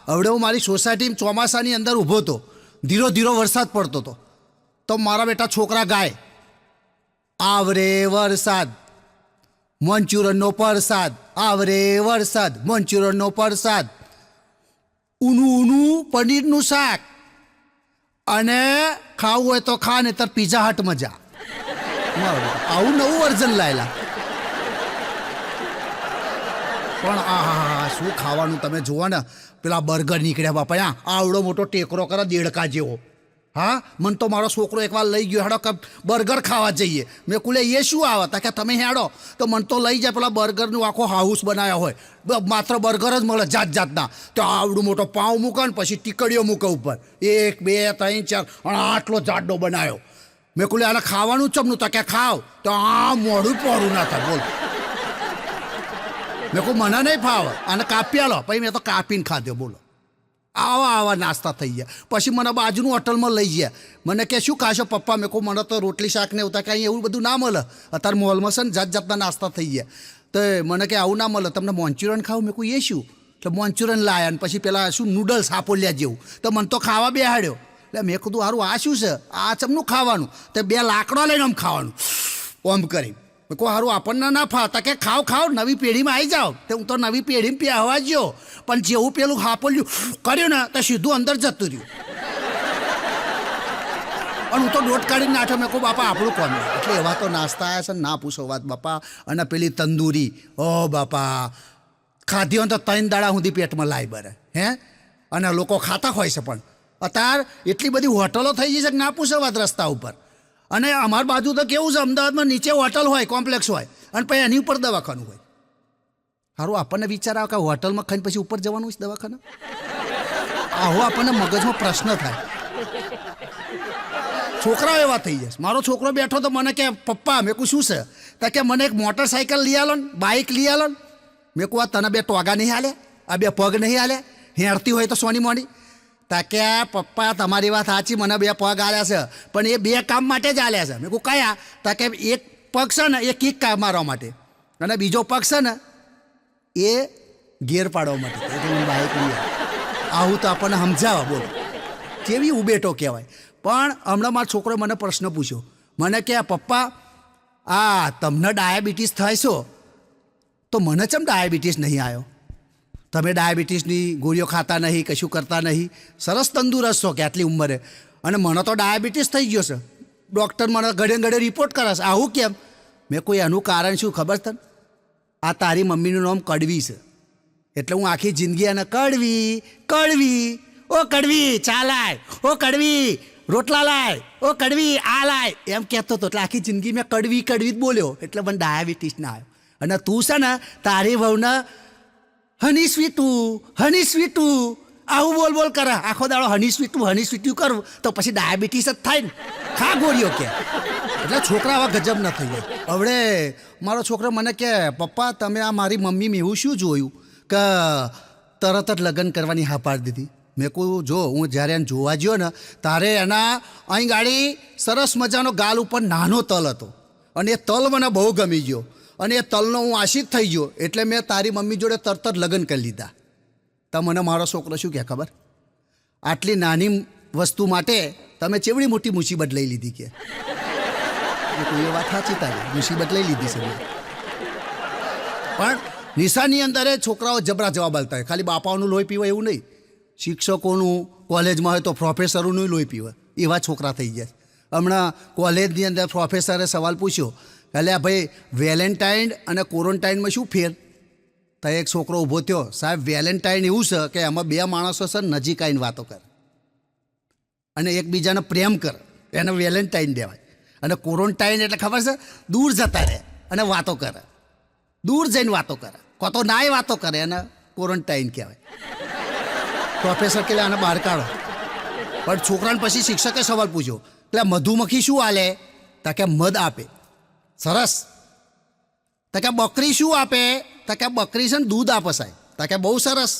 હવે હું મારી સોસાયટીમાં ચોમાસાની અંદર ઊભો હતો, ધીરો ધીરો વરસાદ પડતો હતો, તો મારા બેટા છોકરા ગાય, આવરે વરસાદ મંચુરનનો પ્રસાદ, આવરે વરસાદ મંચુરનનો પ્રસાદ, ઊનું ઊનું પનીરનું શાક, અને ખાવું હોય તો ખા, ને તાર પીઝા હટમાં જા. આવું નવું વર્ઝન લાયેલા. પણ આ શું ખાવાનું તમે જુઓ ને, પેલા બર્ગર નીકળ્યા બાપા, આવડો મોટો ટેકરો કરે દેડકા જેવો. હા, મને તો મારો છોકરો એકવાર લઈ ગયો, હેડો કે બર્ગર ખાવા જઈએ. મેં કુલે એ શું આવે? તા કે તમે હેડો. તો મને તો લઈ જાય, પેલા બર્ગરનું આખો હાઉસ બનાવ્યા હોય, માત્ર બર્ગર જ મળે જાત જાતના. તો આવડું મોટો પાઉં મૂકે ને પછી ટીકડીઓ મૂકે ઉપર, 1 2 3 4, અને આટલો જાડો બનાવ્યો. મેં કુલે આને ખાવાનું ચમનું? તા કે ખાવ. તો આ મોઢું પોરું ના થાય, બોલ. મેં કહું મને નહીં ફાવે, આને કાપી આલો. પછી મેં તો કાપીને ખાધો. બોલો, આવા નાસ્તા થઈ ગયા. પછી મને બાજુનું હોટલમાં લઈ ગયા. મને કે શું ખાશો પપ્પા? મેં કહું મને તો રોટલી શાક ને એવું કાંઈ એવું બધું ના મળે. અત્યારે મોલમાં છે ને જાત જાતના નાસ્તા થઈ ગયા. તો મને કે આવું ના મળે, તમને મોન્ચુરિયન ખાવું? મેં કહું એ શું? તો મોન્ચુરિયન લાયા, ને પછી પેલા શું નૂડલ્સ આપોલ્યા જેવું. તો મને તો ખાવા બેહાડ્યો. એટલે મેં કીધું સારું આ શું છે? આ ચમનું ખાવાનું? તો 2 લાકડો લઈને આમ ખાવાનું, ઓમ કરી. કહો સારું આપણને ના ફાવતા કે ખાવ ખાવ, નવી પેઢીમાં આવી જાઓ. તો હું તો નવી પેઢીમાં પહેવા ગયો, પણ જેવું પેલું હાપોલ્યું કર્યું ને તો સીધું અંદર જતું રહ્યું. અને હું તો દોટ કાઢીને નાઠો. મેં કહું બાપા આપણું કોણ? એટલે એવા તો નાસ્તા આવ્યા છે, ના પૂછો વાત બાપા. અને પેલી તંદૂરી, ઓ બાપા, ખાધી હોય તો 3 દાડા સુધી પેટમાં લાય બરે. હે, અને લોકો ખાતા હોય છે. પણ અત્યારે એટલી બધી હોટલો થઈ ગઈ છે કે ના પૂછો વાત રસ્તા ઉપર. અને અમારી બાજુ તો કેવું છે, અમદાવાદમાં નીચે હોટલ હોય, કોમ્પ્લેક્સ હોય, અને પછી એની ઉપર દવાખાનું હોય. સારું આપણને વિચાર આવે કે હોટલમાં ખાઈને પછી ઉપર જવાનું છે દવાખાના? આવો આપણને મગજમાં પ્રશ્ન થાય. છોકરાઓ એવા થઈ જશે. મારો છોકરો બેઠો તો મને કે પપ્પા, મેં કહું શું છે? તો કે મને એક મોટરસાઇકલ લઈ આલો ને, બાઇક લઈ આલો ને. મેં કહું આ તને 2 ટોગા નહીં હાલે? આ 2 પગ નહીં હાલે? હેરતી હોય તો સોની મોની. તા કે પપ્પા તમારી વાત સાચી, મને 2 પગ આલ્યા છે, પણ એ 2 કામ માટે જ આલ્યા છે. મેં કહું કયા? તા કે એક પગ છે ને એ કિક મારવા માટે, અને બીજો પગ છે ને એ ગેર પાડવા માટે. એટલે હું બાઇક લઈ આવું તો આપણને સમજાવવા. બોલો કેવી ઉબેટો કહેવાય. પણ હમણાં મારો છોકરો મને પ્રશ્ન પૂછ્યો. મને કે પપ્પા આ તમને ડાયાબિટીસ થાય છો, તો મને ચમ ડાયાબિટીસ નહીં આવ્યો? તમે ડાયાબિટીસની ગોળીઓ ખાતા નહીં, કશું કરતા નહીં, સરસ તંદુરસ્ત છો કે આટલી ઉંમરે, અને મને તો ડાયાબિટીસ થઈ ગયો છે. ડૉક્ટર મને ઘડે ઘડે રિપોર્ટ કરે છે. આવું કેમ? મેં કોઈ એનું કારણ શું ખબર તને? આ તારી મમ્મીનું નામ કડવી છે, એટલે હું આખી જિંદગી એને કડવી કડવી, ઓ કડવી ચા લાય, ઓ કડવી રોટલા લાય, ઓ કડવી આ લાય એમ કહેતો હતો. એટલે આખી જિંદગી મેં કડવી કડવી જ બોલ્યો, એટલે મને ડાયાબિટીસ ના આવ્યો. અને તું છે ને તારી વહુને હની સ્વીટું આવું બોલ બોલ કરે આખો દાડો. હની સ્વીટું કરું તો પછી ડાયાબિટીસ જ થાય ને. ખા ગોળીઓ કે. એટલે છોકરા આવા ગજબ ન થઈ જાય. હવે મારો છોકરો મને કે પપ્પા તમે આ મારી મમ્મીમાં એવું શું જોયું કે તરત જ લગ્ન કરવાની હા પાડી દીધી? મેં કહું જો હું જ્યારે એને જોવા ગયો ને ત્યારે એના અહીં ગાડી સરસ મજાનો ગાલ ઉપર નાનો તલ હતો, અને એ તલ મને બહુ ગમી ગયો, અને એ તલનો હું આશિક થઈ ગયો. એટલે મેં તારી મમ્મી જોડે તરત જ લગ્ન કરી લીધા. તો મને મારો છોકરો શું કહે ખબર? આટલી નાની વસ્તુ માટે તમે ચેવડી મોટી મુસીબત લઈ લીધી કે. એ વાત સાચી, તારી મુસીબત લઈ લીધી છે. પણ નિશાની અંદર છોકરાઓ જબરા જવાબ આલતા હોય. ખાલી બાપાઓનું લોહી પીવાય એવું નહીં, શિક્ષકોનું, કોલેજમાં હોય તો પ્રોફેસરોનું લોહી પીવે, એવા છોકરા થઈ ગયા. હમણાં કોલેજની અંદર પ્રોફેસરે સવાલ પૂછ્યો, એટલે ભાઈ વેલેન્ટાઇન અને ક્વોરન્ટાઇનમાં શું ફેર? તો એક છોકરો ઊભો થયો, સાહેબ વેલેન્ટાઇન એવું છે કે એમાં 2 માણસો છે નજીક આવીને વાતો કરે અને એકબીજાને પ્રેમ કરે, એને વેલેન્ટાઇન કહેવાય. અને ક્વોરન્ટાઇન એટલે ખબર છે? દૂર જતા રહે અને વાતો કરે, દૂર જઈને વાતો કરે, કો તો નાય વાતો કરે, એને ક્વોરન્ટાઇન કહેવાય. પ્રોફેસર કે આને બહાર કાઢો. પણ છોકરાને પછી શિક્ષકે સવાલ પૂછ્યો, એટલે મધુમક્ખી શું હાલે? તો કે મધ આપે. સરસ. તો કે બકરી શું આપે? તો કે બકરી છે ને દૂધ આપે સાહેબ. તો કે બહુ સરસ.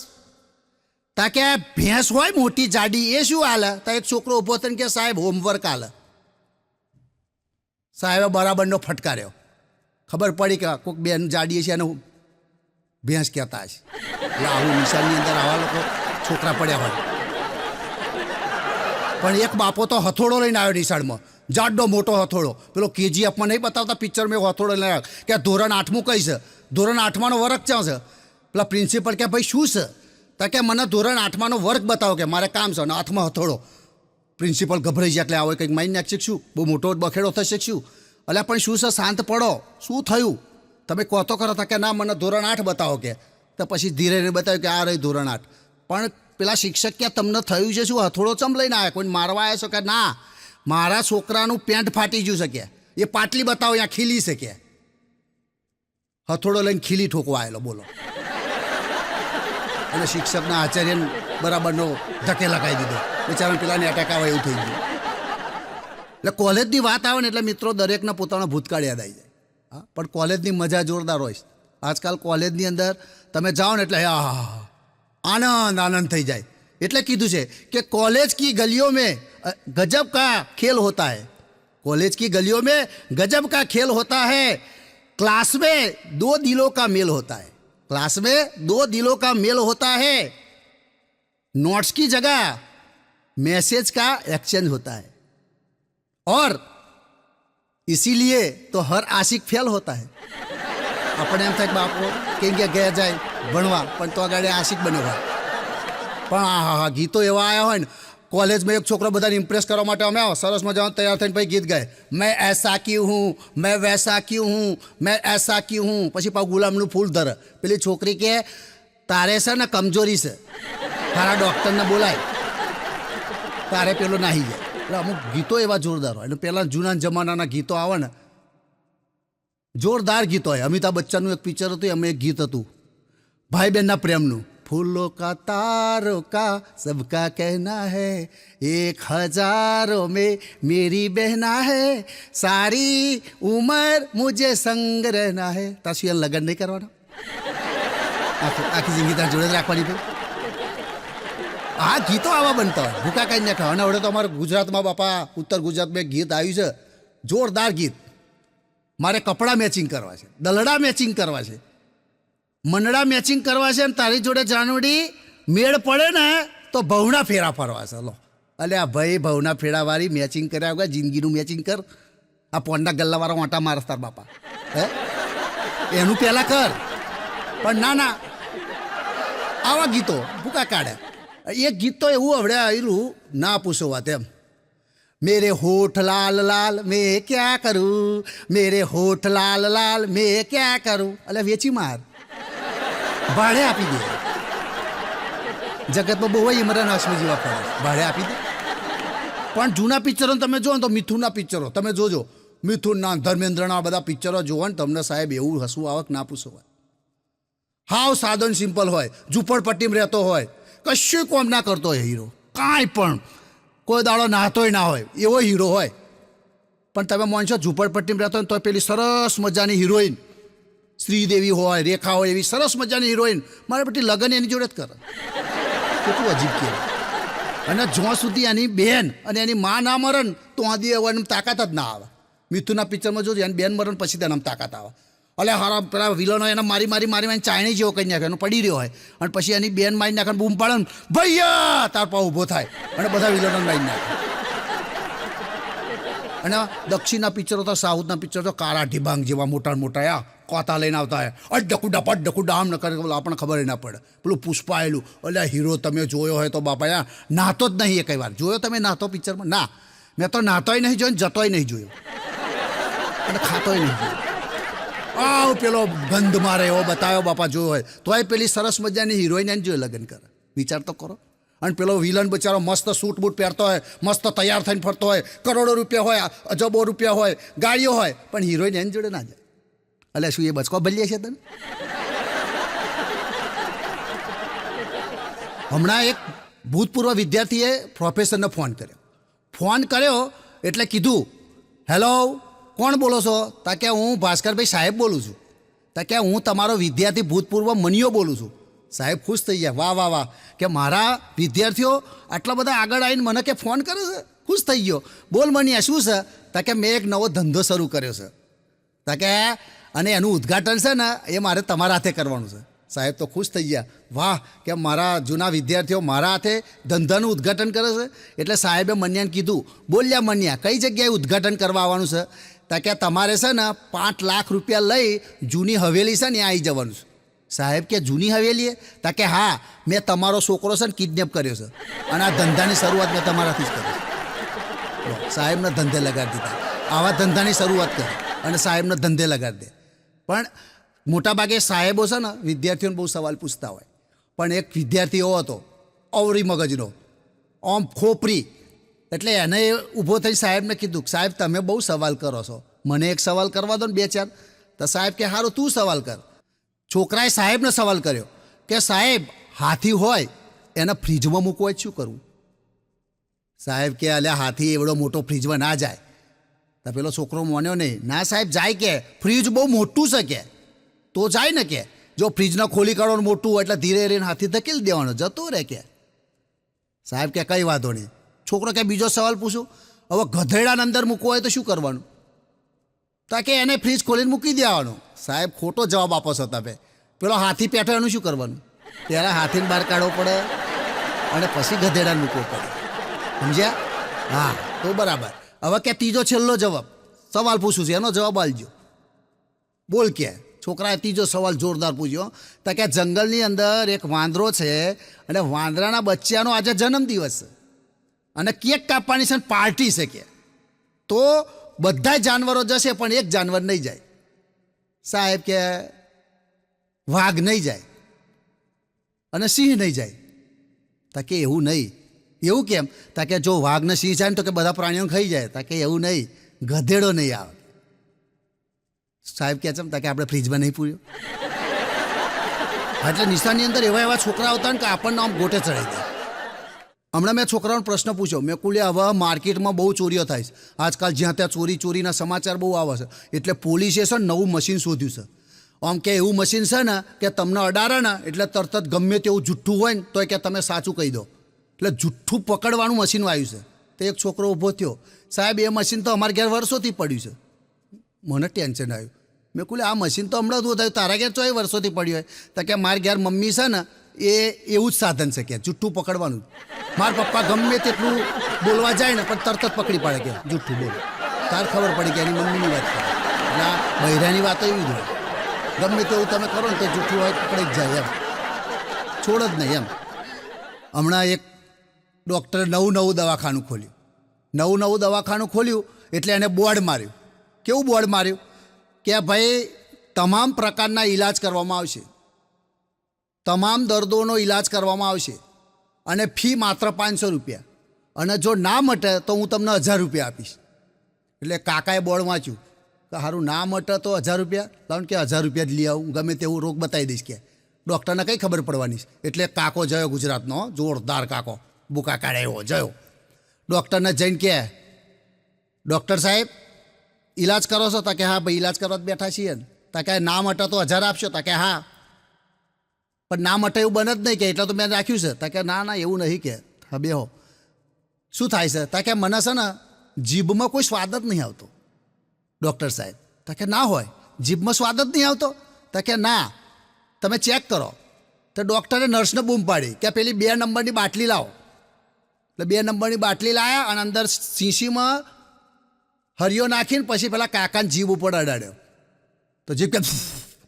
તો કે ભેંસ હોય મોટી જાડી એ શું હાલે? તો એક છોકરો ઊભો થઈને કે સાહેબ હોમવર્ક હાલે. સાહેબે બરાબરનો ફટકાર્યો. ખબર પડી કે કોઈક બેન જાડીએ છે એને ભેંસ કહેતા છે. એટલે આવું નિશાનની અંદર આવા લોકો છોકરા પડ્યા હોય. પણ એક બાપો તો હથોડો લઈને આવ્યો નિશાળમાં, જાડો મોટો હથોડો. પેલો KGFમાં નહીં બતાવતા પિક્ચર મેં હથોડો લઈને આવ્યો કે ધોરણ 8મું કઈ છે, ધોરણ 8માનો વર્ગ ક્યાં છે? પેલા પ્રિન્સિપલ કે ભાઈ શું છે? તો કે મને ધોરણ 8માનો વર્ગ બતાવો, કે મારે કામ છે. અને હાથમાં હથોડો. પ્રિન્સિપલ ગભરાઈ જાય એટલે આવે કંઈક માઇન્ડ નાખી શકશું, બહુ મોટો બખેડો થઈ શકશું. એટલે પણ શું છે, શાંત પડો, શું થયું તમે કહો તો ખરો. કે ના મને ધોરણ 8 બતાવો. કે તો પછી ધીરે ધીરે બતાવ્યું કે આ રહી ધોરણ 8. પણ પેલા શિક્ષક કે તમને થયું છે શું? હથોડો ચમ લઈને આવ્યા? કોઈ મારવા આવ્યા છો? કે ના, મારા છોકરાનું પેન્ટ ફાટી ગયું છે. કે એ પાટલી બતાવો, ત્યાં ખીલી છે. કે હથોડો લઈને ખીલી ઠોકવા આવેલો, બોલો. અને શિક્ષકના આચાર્યને બરાબરનો ધકે લગાવી દીધો. બિચારાને પેલાને એટેક આવે એવું થઈ ગયું. એટલે કોલેજની વાત આવે ને એટલે મિત્રો દરેકના પોતાનો ભૂતકાળ યાદ આવી જાય. હા, પણ કોલેજની મજા જોરદાર હોય. આજકાલ કોલેજની અંદર તમે જાઓ ને એટલે આનંદ આનંદ થઈ જાય. એટલે કીધું છે કે कॉलेज की गलियों में गजब का खेल होता है. कॉलेज की गलियों में गजब का खेल होता है. क्लास में 2 दिलों का मेल होता है. क्लास में 2 दिलों का मेल होता है. नोट्स की जगह मैसेज का एक्सचेंज होता है. और इसीलिए तो हर आशिक फेल होता है. આપણે એમ થાય કે બાપો કેમ કે ગયા જાય ભણવા, પણ તો આગળ આશિક બન્યો હોય. પણ હા ગીતો એવા આવ્યા હોય ને. કોલેજમાં એક છોકરો બધાને ઇમ્પ્રેસ કરવા માટે અમે સરસ મજાનું તૈયાર થઈને પછી ગીત ગાય, મેં એસા ક્યું હું, મેં વૈસા ક્યું હું, મેં એસા ક્યું હું. પછી પાછું ગુલામનું ફૂલ ધરે. પેલી છોકરી કે તારે છે ને કમજોરી છે, તારા ડૉક્ટરને બોલાય, તારે પેલો નાહી જાય. એટલે અમુક ગીતો એવા જોરદાર હોય. અને પહેલાં જૂના જમાનાના ગીતો આવે ને, જોરદાર ગીતો હોય. અમિતાભ બચ્ચનનું એક પિક્ચર હતું, એમાં એક ગીત હતું ભાઈ બહેનના પ્રેમનું. फूलों का तारों का सबका कहना है, 1000 में मेरी बहना है, सारी उम्र मुझे संग रहना है. તારું લગ્ન નહીં કરવાનો, આખી જિંદગી તાર જોડે જ રાખવાની. ભાઈ આ ગીતો આવા બનતા હોય, ભૂકા કાંઈ નાખા. અને હવે તો અમારા ગુજરાતમાં બાપા, ઉત્તર ગુજરાતમાં એક ગીત આવ્યું છે, જોરદાર ગીત. મારે કપડાં મેચિંગ કરવા છે, દલડા મેચિંગ કરવા છે, મંડળા મેચિંગ કરવા છે, અને તારી જોડે જાનુડી મેળ પડે ને તો ભવના ફેરા ફરવા છે. લો અલે આ ભાઈ ભવના ફેરાવાળી મેચિંગ કર્યા વગર જિંદગીનું મેચિંગ કર. આ પોંડા ગલ્લાવાળા ઓંટા મારસ તાર બાપા, હે એનું પહેલાં કર. પણ ના, આવા ગીતો ભૂકા કાઢે. એક ગીત તો એવું હવે આવેલું, ના પૂછો વાત એમ. मेरे होठ लाल लाल मैं क्या करूं, मेरे होठ लाल लाल मैं क्या करूं. અલે વેચી માર, ભાડે આપી દે. જગતમાં બહુ ઇમરાન હાશમી જેવા ફરે, ભાડે આપી દે. પણ જૂના પિક્ચરો તમે જુઓ ને તો મિથુનના પિક્ચરો તમે જોજો, મિથુનના ધર્મેન્દ્રના બધા પિક્ચરો જુઓ ને તમને સાહેબ એવું હસવું આવક ના પૂછો. હાવ સાદો ને સિમ્પલ હોય, ઝૂંપડપટ્ટીમાં રહેતો હોય, કશું કોમ ના કરતો હોય હીરો, કાંઈ પણ કોઈ દાડો નાહતોય ના હોય એવો હીરો હોય. પણ તમે માનશો ઝૂંપડપટ્ટીમાં રહેતો હોય તો પેલી સરસ મજાની હિરોઈન શ્રીદેવી હોય, રેખા હોય, એવી સરસ મજાની હિરોઈન મારે બધી લગ્ન એની જોડે જ કરે. કેટલું અજીબ કહેવાય. અને જ્યાં સુધી એની બહેન અને એની મા ના મરણ તો આદી એની તાકાત જ ના આવે. મિથુનના પિક્ચરમાં જોજો, એની બેન મરણ પછી તેને તાકાત આવે. એટલે હારા પેલા વિલનો એને મારી ચાયણી જેવો કરી નાખે, એનો પડી રહ્યો હોય, અને પછી એની બેન મારી નાખે, બૂમ પાડે ને ભૈયા તાર પા ઊભો થાય, અને બધા વિલનો મારી નાખે. અને દક્ષિણના પિક્ચરો તો, સાઉથના પિક્ચરો તો કાળા ઢીબાંગ જેવા મોટા મોટા કોતા લઈને આવતા હોય, અડકુડા આમ ન કરે, આપણને ખબર ના પડે. પેલું પુષ્પા આવેલું, એટલે હીરો તમે જોયો હોય તો બાપા નાહતો જ નહીં. કઈ વાર જોયો તમે નાહતો પિક્ચરમાં? ના, મેં તો નાહતોય નહીં જોયો, જતોય નહીં જોયો, અને ખાતોય નહીં જોયો. આવ પેલો ગંધ મારે એવો બતાવ્યો બાપા જોયો હોય તોય પેલી સરસ મજાની હિરોઈન એને જોઈ લગ્ન કરે. વિચાર તો કરો. અને પેલો વિલન બચારો મસ્ત સૂટ બૂટ પહેરતો હોય, મસ્ત તૈયાર થઈને ફરતો હોય, કરોડો રૂપિયા હોય, અજબો રૂપિયા હોય, ગાડીઓ હોય, પણ હિરોઈન એની જોડે ના જાય. એટલે શું એ બચકો ભલ્યા છે તને? હમણાં એક ભૂતપૂર્વ વિદ્યાર્થીએ પ્રોફેસરને ફોન કર્યો એટલે કીધું, હેલો કોણ બોલો છો? તા કે હું ભાસ્કરભાઈ સાહેબ બોલું છું. તા કે હું તમારો વિદ્યાર્થી ભૂતપૂર્વ મનિયો બોલું છું. સાહેબ ખુશ થઈ ગયા, વાહ વાહ વાહ, કે મારા વિદ્યાર્થીઓ આટલા બધા આગળ આવીને મને કે ફોન કરે છે. ખુશ થઈ ગયો. બોલ મનિયા શું છે? તા કે મેં એક નવો ધંધો શરૂ કર્યો છે. તા કે અને એનું ઉદ્ઘાટન છે ને એ મારે તમારા હાથે કરવાનું છે. સાહેબ તો ખુશ થઈ ગયા, વાહ કે મારા જૂના વિદ્યાર્થીઓ મારા હાથે ધંધાનું ઉદ્ઘાટન કરે છે. એટલે સાહેબે મન્યાને કીધું, બોલ્યા મન્યા કઈ જગ્યાએ ઉદ્ઘાટન કરવા આવવાનું છે? તા કે તમારે છે ને 5 લાખ રૂપિયા લઈ જૂની હવેલી છે ને ત્યાં આવી જવાનું છે. સાહેબ કે જૂની હવેલીએ? તા કે હા, મેં તમારો છોકરો છે ને કિડનેપ કર્યો છે અને આ ધંધાની શરૂઆત મેં તમારાથી જ કરી. સાહેબને ધંધે લગાડી દીધા. આવા ધંધાની શરૂઆત કરી અને સાહેબને ધંધે લગાડી દે. પણ મોટાભાગે સાહેબો છે ને વિદ્યાર્થીઓને બહુ સવાલ પૂછતા હોય, પણ એક વિદ્યાર્થી એવો હતો અવરી મગજનો, ઓમ ખોપરી. એટલે એને ઊભો થઈ સાહેબને કીધું, સાહેબ તમે બહુ સવાલ કરો છો, મને એક સવાલ કરવા દો ને 2-4. તો સાહેબ કે સારું તું સવાલ કર. છોકરાએ સાહેબને સવાલ કર્યો કે સાહેબ હાથી હોય એને ફ્રીજમાં મૂકવો હોય શું કરવું? સાહેબ કે અલ્યા હાથી એવડો મોટો ફ્રીજમાં ના જાય. તો પેલો છોકરો માન્યો નહીં. ના સાહેબ જાય, કે ફ્રીજ બહુ મોટું છે કે તો જાય ને, કે જો ફ્રીજને ખોલી કાઢવાનું મોટું હોય એટલે ધીરે ધીરે હાથી ધકેલી દેવાનો, જતો રહે કે. સાહેબ કે કંઈ વાંધો નહીં. છોકરો કે બીજો સવાલ પૂછું, હવે ગધેડાને અંદર મૂકવો હોય તો શું કરવાનું? તો કે એને ફ્રીજ ખોલીને મૂકી દેવાનું. સાહેબ ખોટો જવાબ આપો છો તમે. પેલો હાથી પેઠો એનું શું કરવાનું? ત્યારે હાથીને બહાર કાઢવો પડે અને પછી ગધેડાને મૂકવો પડે. સમજ્યા? હા, તો બરાબર. હવે કે ત્રીજો છેલ્લો જવાબ સવાલ પૂછું છું, એનો જવાબ આલજો. બોલ કે. છોકરાએ ત્રીજો સવાલ જોરદાર પૂછ્યો. તો કે જંગલની અંદર એક વાંદરો છે અને વાંદરાના બચ્ચાનો આજે જન્મદિવસ છે અને કેક કાપવાની છે, પાર્ટી છે કે. તો બધા જાનવરો જશે પણ એક જાનવર નહીં જાય. સાહેબ કે વાઘ નહીં જાય અને સિંહ નહીં જાય. તા કે એવું નહીં. એવું કેમ? તા કે જો વાઘ ને સિંહ જાય ને તો કે બધા પ્રાણીઓ ખાઈ જાય. તા કે એવું નહીં, ગધેડો નહીં આવે. સાહેબ કે ચમ? તા કે આપણે ફ્રીજમાં નહીં પૂર્યો. એટલે નિશાની અંદર એવા એવા છોકરા આવતા ને કે આપણને આમ ગોટે ચડાવી દે. હમણાં મેં છોકરાઓને પ્રશ્ન પૂછ્યો, મેં કુલે હવે માર્કેટમાં બહુ ચોરીઓ થાય છે આજકાલ, જ્યાં ત્યાં ચોરીના સમાચાર બહુ આવે છે. એટલે પોલીસે છે ને નવું મશીન શોધ્યું છે. આમ કે એવું મશીન છે ને કે તમને અડાડે ને એટલે તરત જ ગમે તેવું જુઠ્ઠું હોય ને તો કે તમે સાચું કહી દો. એટલે જુઠ્ઠું પકડવાનું મશીન આવ્યું છે. તો એક છોકરો ઊભો થયો, સાહેબ એ મશીન તો અમારા ઘેર વર્ષોથી પડ્યું છે. મને ટેન્શન આવ્યું. મેં કુલે આ મશીન તો હમણાં જ વધાર્યું, તારા ઘેર ચોય વર્ષોથી પડ્યું હોય? તો કે મારા ઘેર મમ્મી છે ને એ એવું જ સાધન છે કે જુઠ્ઠું પકડવાનું. મારા પપ્પા ગમે તેટલું બોલવા જાય ને પણ તરત જ પકડી પાડે કે જુઠ્ઠું બોલ. તાર ખબર પડી કે એની મમ્મીની વાત કરે. એટલે આ બૈરાની વાતો એવી જ હોય, ગમે તેવું તમે કરો ને તો જુઠ્ઠું હોય પકડી જ જાય એમ, છોડ જ નહીં એમ. હમણાં એક ડૉક્ટરે નવું દવાખાનું ખોલ્યું. એટલે એને બોર્ડ માર્યું. કેવું બોર્ડ માર્યું? કે ભાઈ તમામ પ્રકારના ઈલાજ કરવામાં આવશે, તમામ દર્દોનો ઈલાજ કરવામાં આવશે અને ફી માત્ર 500 રૂપિયા, અને જો ના મટે તો હું તમને 1000 રૂપિયા આપીશ. એટલે કાકાએ બોર્ડ વાંચ્યું કે સારું ના મટે તો 1000 રૂપિયા, કારણ કે 1000 રૂપિયા જ લઈ આવું, ગમે તેવું રોગ બતાવી દઈશ કે. ડૉક્ટરને કંઈ ખબર પડવાની છે. એટલે કાકો જયો ગુજરાતનો, જોરદાર કાકો, બુકા કાઢે એવો જયો. ડૉક્ટરને જઈને કહે, ડૉક્ટર સાહેબ ઈલાજ કરો છો? તા કે હા ભાઈ ઈલાજ કરવા જ બેઠા છીએ ને. તા કે ના મટે તો 1000 આપશો? તા કે હા. પણ ના મટે એવું બને જ નહીં કે, એટલે તો મેં રાખ્યું છે. તા કે ના એવું નહીં કે. હા બેહો. શું થાય છે? તા કે મને છે ને જીભમાં કોઈ સ્વાદ જ નહીં આવતો ડૉક્ટર સાહેબ. તા કે ના હોય, જીભમાં સ્વાદ જ નહીં આવતો? તા કે ના, તમે ચેક કરો. તો ડૉક્ટરે નર્સને બૂમ પાડી કે પેલી 2 નંબરની બાટલી લાવો. એટલે 2 નંબરની બાટલી લાવ્યા અને અંદર શીશીમાં હરિયો નાખીને પછી પેલા કાકાને જીભ ઉપર અડાડ્યો. તો જીભ કે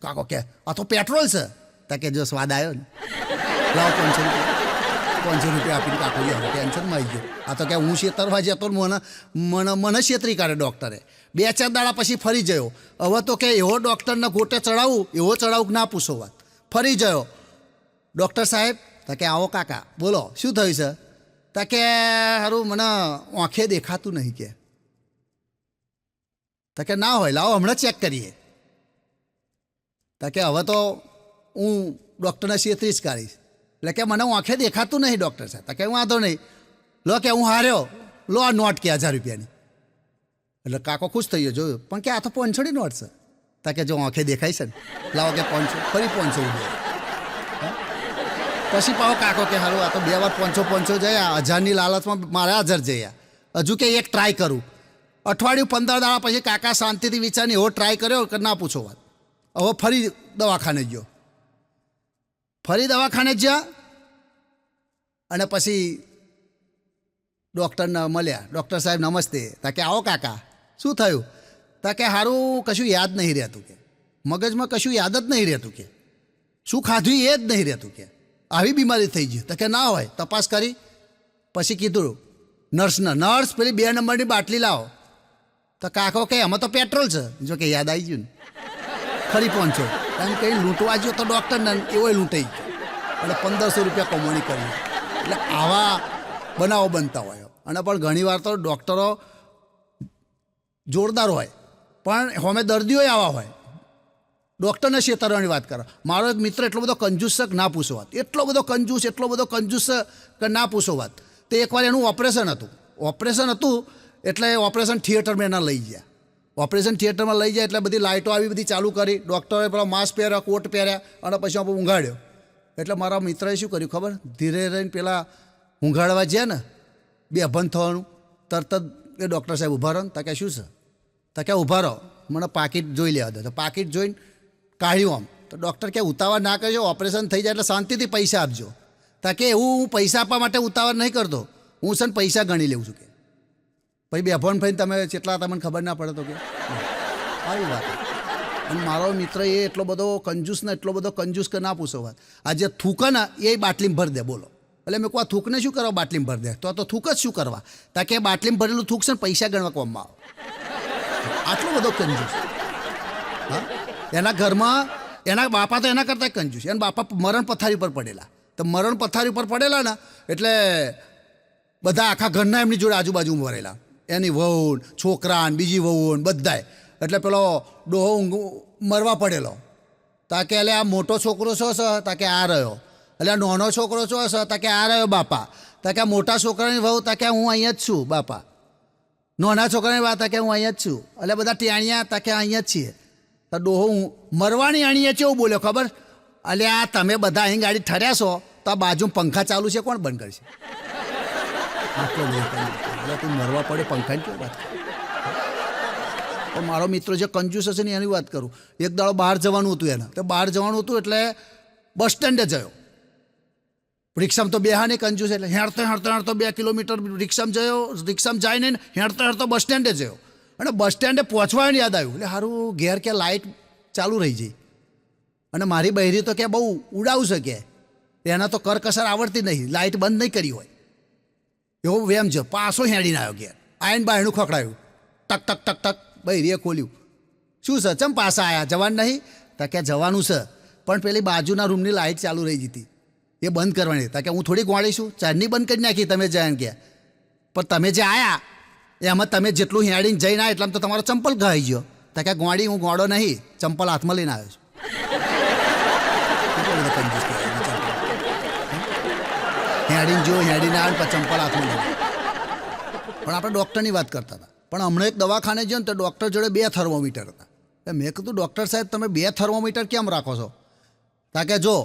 કાકો કે આ તો પેટ્રોલ છે. તા કે જો સ્વાદ આવ્યો ને, લાવો 500 રૂપિયા આપીને કાકો લે, ટેન્શનમાં આવી ગયો. આ તો કે હું છેતરવા જતો મને છેતરી કાઢે ડૉક્ટરે. 2-4 દાડા પછી ફરી ગયો. હવે તો કે એવો ડૉક્ટરને ગોટે ચડાવું, એવો ચડાવું ના પૂછો વાત. ફરી ગયો, ડૉક્ટર સાહેબ. તા કે આવો કાકા, બોલો શું થયું છે? તા કે સારું મને આંખે દેખાતું નહીં કે. તા કે ના હોય, લાવો હમણાં ચેક કરીએ. તા કે હવે તો હું ડૉક્ટરને છેતરી જ કાઢીશ. એટલે કે મને આંખે દેખાતું નહીં ડૉક્ટર સાહેબ. તા કે વાંધો નહીં, લો કે હું હાર્યો, લો આ નોટ કે 1000 રૂપિયાની. એટલે કાકો ખુશ થઈ ગયો, જોયું. પણ કે આ તો 500ની નોટ છે. તા કે જો આંખે દેખાય છે ને, લાવો કે 500, ફરી 500 રૂપિયા. પછી પાછો કાકો કે સારું આ તો 2 વાર 500 જયા, 1000ની લાલચમાં મારે 1000 જયા. હજુ કે એક ટ્રાય કરું. અઠવાડિયું 15 દાડા પછી કાકા શાંતિથી વિચારની એવો ટ્રાય કર્યો કે ના પૂછો વાત. હવે ફરી દવાખાને ગયો. ફરી દવાખાને જ્યાં અને પછી ડૉક્ટરને મળ્યા. ડૉક્ટર સાહેબ નમસ્તે. તા કે આવો કાકા, શું થયું? તા કે સારું કશું યાદ નહીં રહેતું કે, મગજમાં કશું યાદ જ નહીં રહેતું કે, શું ખાધું એ જ નહીં રહેતું કે, આવી બીમારી થઈ ગઈ. તો કે ના હોય, તપાસ કરી. પછી કીધું નર્સ પેલી 2 નંબરની બાટલી લાવો. તો કાકો કે એમાં તો પેટ્રોલ છે. જો કે યાદ આવી ગયું ને, ખરી પહોંચો એમ કંઈ લૂંટવા ગયો તો ડૉક્ટરને એવો લૂંટાઈ ગયો અને 1500 રૂપિયા કમાણી કરી. એટલે આવા બનાવો બનતા હોય. અને પણ ઘણીવાર તો ડૉક્ટરો જોરદાર હોય પણ હોમે દર્દીઓ આવા હોય. ડૉક્ટરને છેતરવાની વાત કરો. મારો એક મિત્ર એટલો બધો કંજૂસ છે કે ના પૂછો વાત. એટલો બધો કંજૂસ છે કે ના પૂછો વાત. તો એકવાર એનું ઓપરેશન હતું એટલે ઓપરેશન થિયેટરમાં એના લઈ ગયા. ઓપરેશન થિયેટરમાં લઈ જાય એટલે બધી લાઇટો આવી બધી ચાલુ કરી. ડૉક્ટરે પેલા માસ્ક પહેર્યા, કોટ પહેર્યા અને પછી આપણે ઊંઘાડ્યો. એટલે મારા મિત્રએ શું કર્યું ખબર? ધીરે રહીને પેલા ઊંઘાડવા ગયા ને બે અભન થવાનું, તરત જ એ ડૉક્ટર સાહેબ ઊભા રહો ને. તા કે શું છે? તા કે ઊભા રહો, મને પાકીટ જોઈ લેવા દો. તો પાકીટ જોઈને કાઢ્યું આમ. તો ડૉક્ટર કે ઉતાવળ ના કરજો, ઓપરેશન થઈ જાય એટલે શાંતિથી પૈસા આપજો. તા કે એવું હું પૈસા આપવા માટે ઉતાવળ નહીં કરતો, હું છે ને પૈસા ગણી લઉં છું કે. પછી બે અભણ થઈને તમે કેટલા તમને ખબર ના પડે તો કે આવી વાત. અને મારો મિત્ર એ એટલો બધો કંજૂસ કે ના પૂછો વાત. આ જે થૂકે ને એ બાટલીમાં ભરી દે. બોલો. એટલે મેં કહું આ થૂકને શું કરવા બાટલીમાં ભરી દે? તો થૂક જ શું કરવા? તાકે એ બાટલીમાં ભરેલું થૂક છે ને પૈસા ગણવા કોમમાં આવે. આટલો બધો કંજૂસ. હા, એના ઘરમાં એના બાપા તો એના કરતાં કંજૂસ. એના બાપા મરણ પથારી પર પડેલા. તો મરણ પથારી પર પડેલા ને એટલે બધા આખા ઘરના એમની જોડે આજુબાજુ ભરેલા. એની વહુ, છોકરા, બીજી વહુ બધાય. એટલે પેલો ડોહો મરવા પડેલો. તાકે એટલે આ મોટો છોકરો છો છે? તાકે આ રહ્યો. એટલે આ નાનો છોકરો છો છે? તાકે આ રહ્યો બાપા. તાકે આ મોટા છોકરાની વહુ? તાકે હું અહીંયા જ છું બાપા. નાના છોકરાની વાત? તાકે હું અહીંયા જ છું. એટલે બધા ટેણિયા? તાકે અહીંયા જ છીએ. તો ડોહો મરવાની અણીએ છે એવું બોલ્યો ખબર? એટલે આ તમે બધા અહીં ગાડી ઠર્યા છો તો આ બાજુ પંખા ચાલુ છે, કોણ બંધ કરશે? આટલો એટલે તું મરવા પડે પંખાની કેવી વાત? પણ મારો મિત્ર જે કંજૂસ હશે ને એની વાત કરું. એક દાડો બહાર જવાનું હતું એને. તો બહાર જવાનું હતું એટલે બસ સ્ટેન્ડે ગયો. રિક્ષામાં તો બેહા નહીં કંજૂસ, એટલે હેણતો 2 કિલોમીટર રિક્ષામાં જાય ને હેણતો બસ સ્ટેન્ડે જયો. અને બસ સ્ટેન્ડે પહોંચવાનું યાદ આવ્યું. એટલે સારું ઘેર કે લાઇટ ચાલુ રહી જાય. અને મારી બહેરી તો કે બહુ ઉડાવું છે કે એના તો કરકસર આવડતી નહીં, લાઇટ બંધ નહીં કરી હોય એવો વેમ છે. પાછો હેડીને આવ્યો ઘેર. આવીને બાયણું ખખડાયું. ટક ટક ટક ટક બહેરીએ ખોલ્યું. શું છે? ચમ પાછા આવ્યા? જવાનું નહીં? તા કે જવાનું છે પણ પેલી બાજુના રૂમની લાઇટ ચાલુ રહી જતી, એ બંધ કરવાની. તા કે હું થોડી ગોળીશું, ચારની બંધ કરી નાખી તમે જાય કે. પણ તમે જે આવ્યા એમાં તમે જેટલું હેડીને જઈને આવ્યા એટલામાં તો તમારો ચંપલ ઘાઈ ગયો. તા કે ગોળી હું ગોળો નહીં, ચંપલ હાથમાં લઈને આવ્યો છું. હેડીને આવે ને ચંપલ હાથમાં લઈને. પણ આપણે ડૉક્ટરની વાત કરતા હતા. પણ હમણાં એક દવાખાને ગયો ને તો ડૉક્ટર જોડે 2 થર્મોમીટર હતા. મેં કીધું ડૉક્ટર સાહેબ તમે 2 થર્મોમીટર કેમ રાખો છો? તા કે જો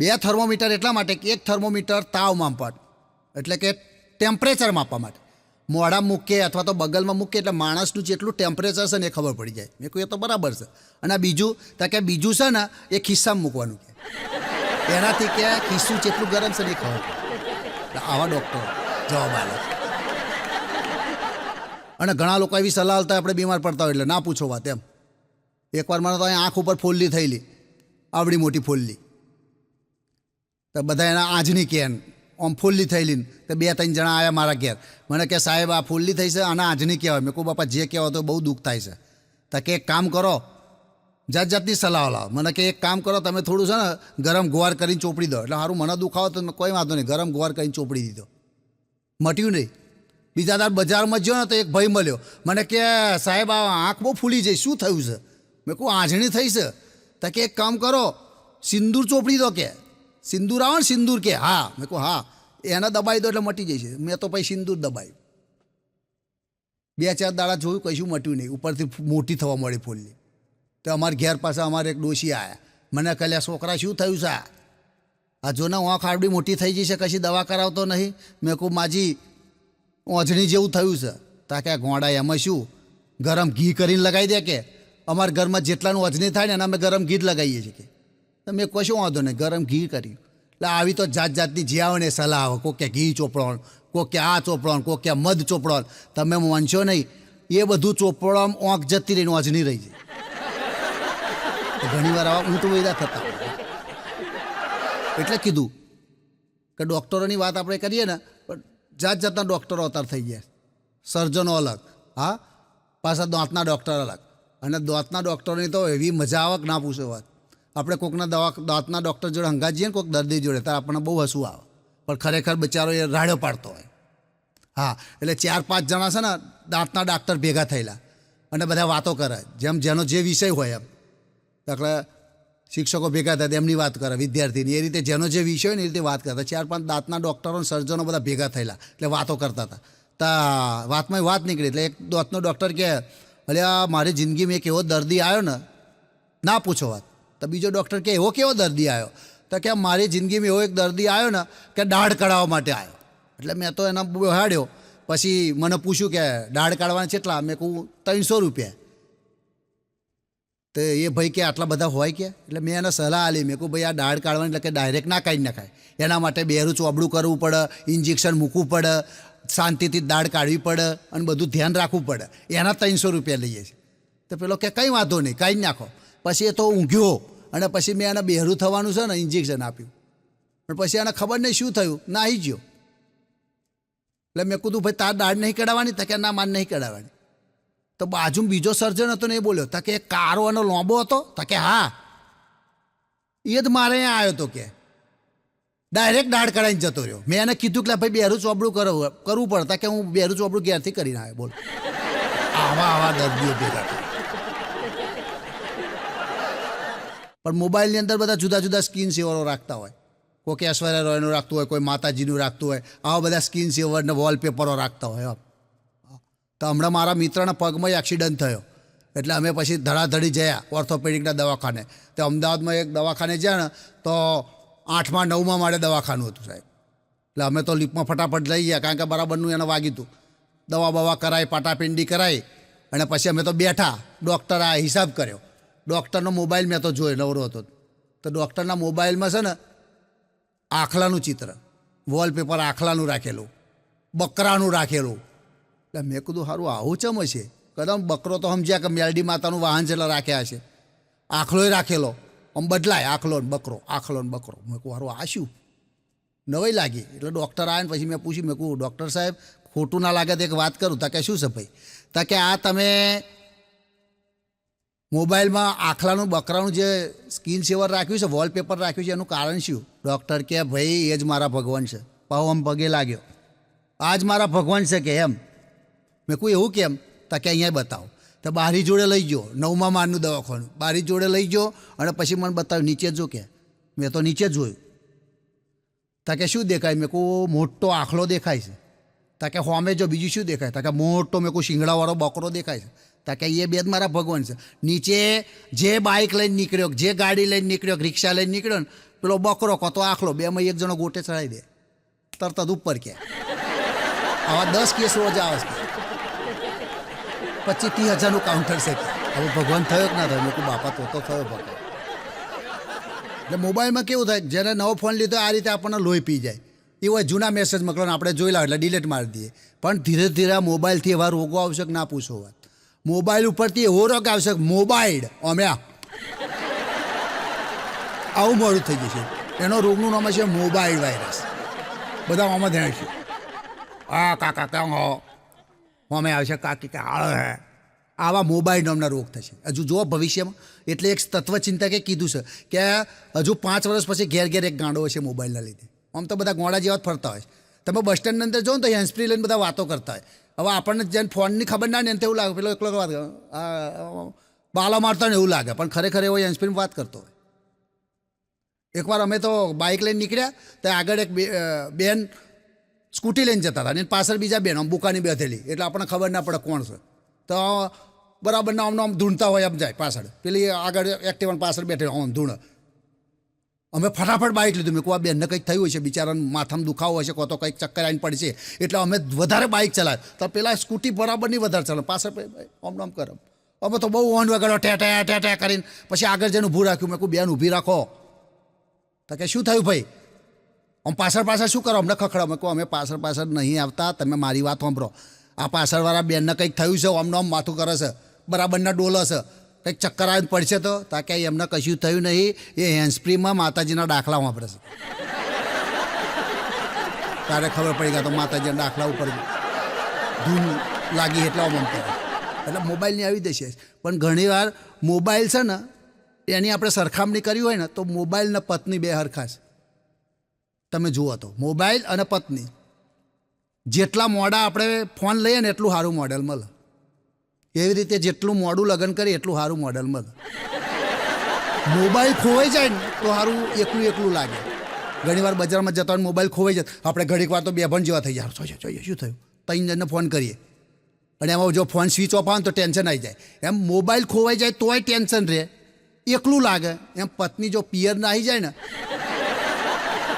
2 થર્મોમીટર એટલા માટે કે એક થર્મોમીટર તાવ માપવા, એટલે કે ટેમ્પરેચર માપવા માટે મોઢા મૂકે અથવા તો બગલમાં મૂકે એટલે માણસનું જેટલું ટેમ્પરેચર છે ને એ ખબર પડી જાય. મેં કહ્યું એ તો બરાબર છે. અને બીજું તા કે બીજું છે ને એ ખિસ્સામાં મૂકવાનું કે એનાથી કે ખિસ્સું જેટલું ગરમ છે ને એ ખબર પડે. આવા ડૉક્ટર જવાબ આપે. અને ઘણા લોકો એવી સલાહ આપતા આપણે બીમાર પડતા હોય એટલે ના પૂછો વાત એમ. એકવાર મને તો અહીં આંખ ઉપર ફોલ્લી થયેલી, આવડી મોટી ફોલ્લી. તો બધા એના આજની કે આમ ફોલ્લી થયેલી. તો 2-3 જણા આવ્યા મારા ઘેર. મને કે સાહેબ આ ફોલ્લી થઈ છે, આના આજની કહેવાય. મેં કહું બાપા જે કહેવાય તો બહુ દુઃખ થાય છે. તો કે એક કામ કરો, જાતની સલાહ લાવો. મને કે એક કામ કરો તમે થોડું છે ને ગરમ ગોવાર કરીને ચોપડી દો. એટલે સારું મને દુખાવો તો કોઈ વાંધો નહીં, ગરમ ગોવાર કરીને ચોપડી દીધો. મટ્યું નહીં. બીજા દાડ બજારમાં ગયો ને તો એક ભાઈ મળ્યો. મને કે સાહેબ આ આંખ બહુ ફૂલી જાય, શું થયું છે? મેં કહું આંજણી થઈ છે. તો કે એક કામ કરો સિંદૂર ચોપડી દો કે. સિંદૂર આવે ને સિંદૂર કે? હા. મેં કહું હા, એને દબાવી દો એટલે મટી જાય છે. મેં તો પછી સિંદૂર દબાવ્યું. 2-4 દાડા જોયું કશું મટ્યું નહીં, ઉપરથી મોટી થવા મળી ફૂલની. તો અમારા ઘેર પાસે અમારે એક ડોશી આવ્યા. મને કહ્યા છોકરા શું થયું છે? આ જોને આંખ આવડી મોટી થઈ જશે, કશી દવા કરાવતો નહીં. મેં કહું માજી ઓંજણી જેવું થયું છે. તાકે આ ગોળા એમાં શું ગરમ ઘી કરીને લગાવી દે કે. અમારા ઘરમાં જેટલાનું ઓંજણી થાય ને એના અમે ગરમ ઘી જ લગાવીએ છીએ કે. તો મેં કશું વાંધો નહીં, ગરમ ઘી કર્યું. એટલે આવી તો જાત જાતની જે આવે ને એ સલાહ આવે. કોક કે ઘી ચોપડો, કોક કે આ ચોપડો, કોક કે મધ ચોપડો. તમે માનશો નહીં, એ બધું ચોપડોમાં ઓંખ જતી રહીને ઓજની રહી જાય. ઘણી વાર આવા ઊંટ વૈદા થતા. એટલે કીધું કે ડૉક્ટરોની વાત આપણે કરીએ ને, પણ જાત જાતના ડૉક્ટરો અવતાર થઈ ગયા. સર્જનો અલગ, હા, પાછા દાંતના ડૉક્ટર અલગ. અને દાંતના ડૉક્ટરની તો એવી મજા આવે કે ના પૂછો વાત. આપણે કોઈકના દાંતના ડૉક્ટર જોડે હંગા જઈએ ને કોઈક દર્દી જોડે, ત્યારે આપણને બહુ હસવું આવે, પણ ખરેખર બિચારો એ રાડ્યો પાડતો હોય. હા, એટલે 4-5 જણા છે ને દાંતના ડાક્ટર ભેગા થયેલા અને બધા વાતો કરે, જેનો જે વિષય હોય. એમ દાખલા શિક્ષકો ભેગા થાય એમની વાત કરે, વિદ્યાર્થીની, એ રીતે જેનો જે વિષય હોય ને એ રીતે વાત કરતા. 4-5 દાંતના ડૉક્ટરો અને સર્જનો બધા ભેગા થયેલા, એટલે વાતો કરતા હતા. તા વાતમાં વાત નીકળી, એટલે એક દાંતનો ડૉક્ટર કહે, અલ્યા મારી જિંદગીમાં એક એવો દર્દી આવ્યો ને, ના પૂછો વાત. તો બીજો ડૉક્ટર કહે, એવો કેવો દર્દી આવ્યો? તો કે મારી જિંદગીમાં એવો એક દર્દી આવ્યો ને કે દાઢ કઢાવવા માટે આવ્યો. એટલે મેં તો એના બેહાડ્યો. પછી મને પૂછ્યું કે દાઢ કાઢવાના કેટલા? મેં કહું 300 રૂપિયા. તો એ ભાઈ કે આટલા બધા હોય કે? એટલે મેં એને સલાહ આપી. મેં કહું ભાઈ આ દાઢ કાઢવાની એટલે કે ડાયરેક્ટ ના કાઢી નખાય, એના માટે બેરું ચોબડું કરવું પડે, ઇન્જેક્શન મૂકવું પડે, શાંતિથી દાઢ કાઢવી પડે અને બધું ધ્યાન રાખવું પડે. એના 300 રૂપિયા લઈએ છીએ. તો પેલો કે કંઈ વાંધો નહીં, કાઢી નાખો. પછી એ તો ઊંઘ્યો અને પછી મેં એને બેરું થવાનું છે ને ઇન્જેક્શન આપ્યું. પણ પછી એને ખબર નહીં શું થયું, નાહી ગયો. એટલે મેં કીધું ભાઈ તાર દાઢ નહીં કઢાવવાની? તો કે ના, માન નહીં કઢાવવાની. તો બાજુમાં બીજો સર્જન હતો ને એ બોલ્યો, તો કે કારો અને લોંબો હતો? તો કે હા, એ જ મારે અહીંયા આવ્યો હતો. કે ડાયરેક્ટ દાઢ કઢાવીને જતો રહ્યો. મેં એને કીધું કે ભાઈ બેરું ચોબડું કરવું પડતા, કે હું બેરું ચોબડું ઘેરથી કરીને આવ્યો. બોલ, આવા દર્દીઓ ભેગા થાય. પણ મોબાઈલની અંદર બધા જુદા જુદા સ્કીન સેવરો રાખતા હોય. કોઈ ઐશ્વર્યા રોયનું રાખતું હોય, કોઈ માતાજીનું રાખતું હોય. આવા બધા સ્કીન સેવર ને વોલપેપરો રાખતા હોય. તો હમણાં મારા મિત્રના પગમાં એક્સિડન્ટ થયો, એટલે અમે પછી ધડાધડી ગયા ઓર્થોપેડિકના દવાખાને. તો અમદાવાદમાં એક દવાખાને ગયા ને તો 8મા 9મા માળે દવાખાનું હતું સાહેબ. એટલે અમે તો લિફ્ટમાં ફટાફટ લઈ ગયા, કારણ કે બરાબરનું એને વાગ્યું હતું. દવા બવા કરાવી, પાટાપિંડી કરાવી અને પછી અમે તો બેઠા. ડૉક્ટર આ હિસાબ કર્યો. ડૉક્ટરનો મોબાઈલ મેં તો જોયો, નવરો હતો. તો ડૉક્ટરના મોબાઈલમાં છે ને આખલાનું ચિત્ર, વોલપેપર આખલાનું રાખેલું, બકરાનું રાખેલું. એટલે મેં કીધું સારું આવું ચમ હશે? કદમ બકરો તો સમજ્યા કે મેલડી માતાનું વાહન છે એટલે રાખ્યા હશે. આખલોય રાખેલો, આમ બદલાય, આખલો ને બકરો, આખલો ને બકરો. મેં કહું સારું આ શું? નવાઈ લાગી. એટલે ડૉક્ટર આવે ને પછી મેં પૂછ્યું, મેં કહું ડૉક્ટર સાહેબ ખોટું ના લાગે તો એક વાત કરું. તા કે શું છે ભાઈ? તા કે આ તમે મોબાઈલમાં આખલાનું બકરાનું જે સ્કીન સેવર રાખ્યું છે, વોલપેપર રાખ્યું છે, એનું કારણ શું? ડૉક્ટર કે ભાઈ એ જ મારા ભગવાન છે. પાહો આમ પગે લાગ્યો, આ જ મારા ભગવાન છે કે એમ. મેં કહું એવું કેમ? તો કે અહીંયા બતાવો. તો બારી જોડે લઈ ગયો, 9મા માળનું દવાખાનું. બારી જોડે લઈ ગયો અને પછી મને બતાવ્યું, નીચે જો. કે મેં તો નીચે જોયું. તો કે શું દેખાય? મેં કહું મોટો આખલો દેખાય છે. તો કે હોમે જો બીજું શું દેખાય? તો કે મોટો, મેં કહું શિંગડાવાળો બકરો દેખાય છે. તો કે એ બે જ મારા ભગવાન છે. નીચે જે બાઇક લઈને નીકળ્યો, જે ગાડી લઈને નીકળ્યો, રિક્ષા લઈને નીકળ્યો ને, પેલો બકરો કો તો આખલો, બેમાં એક જણો ગોટે ચડાવી દે, તરત જ ઉપર. કે આવા 10 કેસ રોજ આવે છે. 25-30 હજારનું કાઉન્ટર છે. હવે ભગવાન થયો કે ના થયો? મેં કહું બાપા તો થયો ભગવાન. એટલે મોબાઈલમાં કેવું થાય, જેને નવો ફોન લીધો આ રીતે આપણને લોહી પી જાય. એ હોય જૂના મેસેજ મોકલો ને આપણે જોઈ લાવ એટલે ડિલીટ મારી દઈએ. પણ ધીરે ધીરે આ મોબાઈલથી એવા રોગો આવશે કે ના પૂછો વાત. મોબાઈલ ઉપરથી એવો રોગ આવશે, મોબાઈલ હમણાં આવું મોડું થઈ જશે. એનો રોગનું નામ છે મોબાઈલ વાયરસ. બધા આમાં ધ્યાન છે. હા કાકા ક્યાં હો અમે આવશે, કાકી કે હે. આવા મોબાઈલ નામના રોગ થશે. હજુ જો ભવિષ્યમાં. એટલે એક તત્વચિંતકે કીધું છે કે હજુ 5 વર્ષ પછી ઘેર ઘેર એક ગાંડો હશે મોબાઈલના લીધે. આમ તો બધા ગોળા જેવા જ ફરતા હોય. તમે બસ સ્ટેન્ડની અંદર જાઓ ને તો હેન્ડસ્ફ્રી લઈને બધા વાતો કરતા હોય. હવે આપણને જેને ફોનની ખબર ના ને એને એવું લાગે પેલો એકલો વાત બાલા મારતા ને એવું લાગે, પણ ખરેખર એવો હેન્ડસ્ફ્રીમાં વાત કરતો હોય. એકવાર અમે તો બાઇક લઈને નીકળ્યા, તો આગળ એક બેન સ્કૂટી લઈને જતા હતા અને પાછળ બીજા બેન આમ બુકાની બેઠેલી, એટલે આપણને ખબર ના પડે કોણ છે. તો બરાબર ના આમ ધૂણતા હોય એમ જાય પાછળ, પેલી આગળ એક્ટિવાને પાછળ બેઠે આમ ધૂણ. અમે ફટાફટ બાઇક લીધું. મેં કહું આ બેનને કંઈક થયું હશે, બિચારાને માથામાં દુખાવો હશે, કો તો કંઈક ચક્કર આવીને પડશે. એટલે અમે વધારે બાઇક ચલાવે. તો પેલા સ્કૂટી બરાબર નહીં વધારે ચલાવે, પાછળ આમ કરે. અમે તો બહુ હોર્ન વગાડો ટેટા કરીને પછી આગળ જઈને ઊભું રાખ્યું. મેં કહું બેન ઊભી રાખો. તો કે શું થયું ભાઈ? આમ પાછળ પાછળ શું કરો અમને ખખડો? અમે કહો અમે પાછળ નહીં આવતા, તમે મારી વાત સાંભળો. આ પાછળવાળા બેનને કંઈક થયું છે, આમનો આમ માથું કરે છે, બરાબરના ડોલો છે, કંઈક ચક્કર આવીને પડશે તો તાકે એમને કશું થયું નહીં, એ હેન્ડસ્પ્રીમાં માતાજીના દાખલા વાપરે છે. તારે ખબર પડી ગયા તો માતાજીના દાખલા ઉપર ધૂમ લાગી એટલે આમ કરે. એટલે મોબાઈલની આવી દશે. પણ ઘણીવાર મોબાઈલ છે ને એની આપણે સરખામણી કરી હોય ને તો મોબાઈલ ને પત્ની બે હરખા છે. તમે જુઓ તો મોબાઈલ અને પત્ની જેટલા મોડા આપણે ફોન લઈએ ને એટલું સારું મોડેલ મળે. એવી રીતે જેટલું મોડું લગ્ન કરીએ એટલું સારું મોડેલ મળે. મોબાઈલ ખોવાઈ જાય ને તો સારું એકલું લાગે. ઘણીવાર બજારમાં જતા હોય મોબાઈલ ખોવાઈ જાય, આપણે ઘડીક વાર તો બેભણ જેવા થઈ જાય, જોઈએ શું થયું, ત્રણ જણને ફોન કરીએ અને એમાં જો ફોન સ્વિચ ઓફ આવે ને તો ટેન્શન આવી જાય. એમ મોબાઈલ ખોવાઈ જાય તોય ટેન્શન રહે, એકલું લાગે. એમ પત્ની જો પિયર ના આવી જાય ને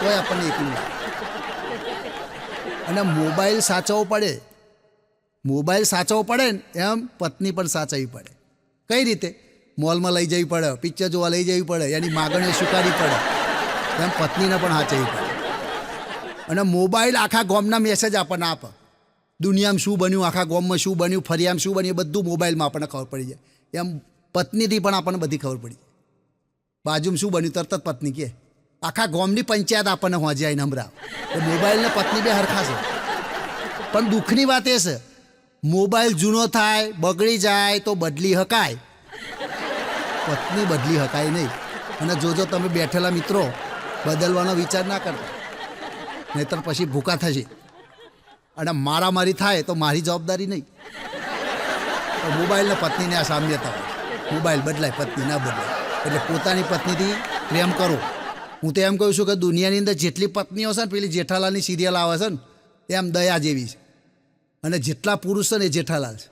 તોય આપણને એકલું લાગે. અને મોબાઈલ સાચવવો પડે ને એમ પત્ની પણ સાચવવી પડે. કઈ રીતે? મોલમાં લઈ જવી પડે, પિક્ચર જોવા લઈ જવી પડે, એની માગણીઓ સ્વીકારવી પડે, એમ પત્નીને પણ સાચવવી પડે. અને મોબાઈલ આખા ગામના મેસેજ આપણને આપે, દુનિયામાં શું બન્યું, આખા ગામમાં શું બન્યું, ફરિયામાં શું બન્યું, બધું મોબાઈલમાં આપણને ખબર પડી જાય. એમ પત્નીથી પણ આપણને બધી ખબર પડી જાય. બાજુમાં શું બન્યું તરત જ પત્ની કહે, આખા ગામની પંચાયત આપણને હોંજી આવીને સંભળાવે. તો મોબાઈલ ને પત્ની બે હરખા છે. પણ દુઃખની વાત એ છે મોબાઈલ જૂનો થાય, બગડી જાય તો બદલી શકાય, પત્ની બદલી શકાય નહીં. અને જોજો તમે બેઠેલા મિત્રો બદલવાનો વિચાર ના કરતા, નહીતર પછી ભૂકા થશે અને મારામારી થાય તો મારી જવાબદારી નહીં. તો મોબાઈલ ને પત્નીને આ સામ્યતા હોય. મોબાઈલ બદલાય, પત્ની ના બદલાય. એટલે પોતાની પત્નીથી પ્રેમ કરો. હું તો એમ કહું છું કે દુનિયાની અંદર જેટલી પત્નીઓ છે ને પેલી જેઠાલાલની સિરિયલ આવે છે ને એમ દયા જેવી છે. અને જેટલા પુરુષ છે ને એ જેઠાલાલ છે.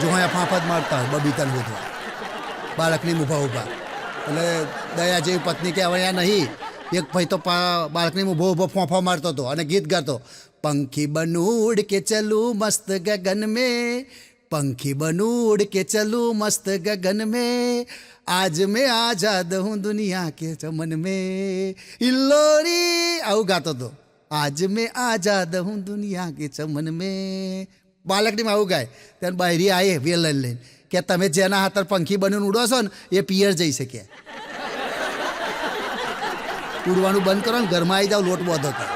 જો અહીંયા ફાંફા જ મારતા હોય બબીતાને ગોતવા, બાળકની ઊભા. એટલે દયા જેવી પત્ની કે હવે અહીંયા નહીં. એક ભાઈ તો બાળકની ઊભો ફોંફા મારતો હતો અને ગીત ગાતો, પંખી બનૂડ કે ચલું મસ્ત ગગન મેં, પંખી બનૂડ કે ચલું મસ્ત ગગન મેં, આજ મેં આઝાદ હું દુનિયા કે ચમન મેં, ઇલ્લોરી આવું ગાતો હતો. આજ મેં આઝાદ હું દુનિયા કે ચમન મેં. બાળકની આવું ગાય ત્યારે બહેરી આવે વેલ લઈને કે તમે જેના હાથર પંખી બનીને ઉડો છો ને એ પિયર જઈ શકે. ઉડવાનું બંધ કરો ને ઘરમાં આવી જાવ લોટ બોધો કરે.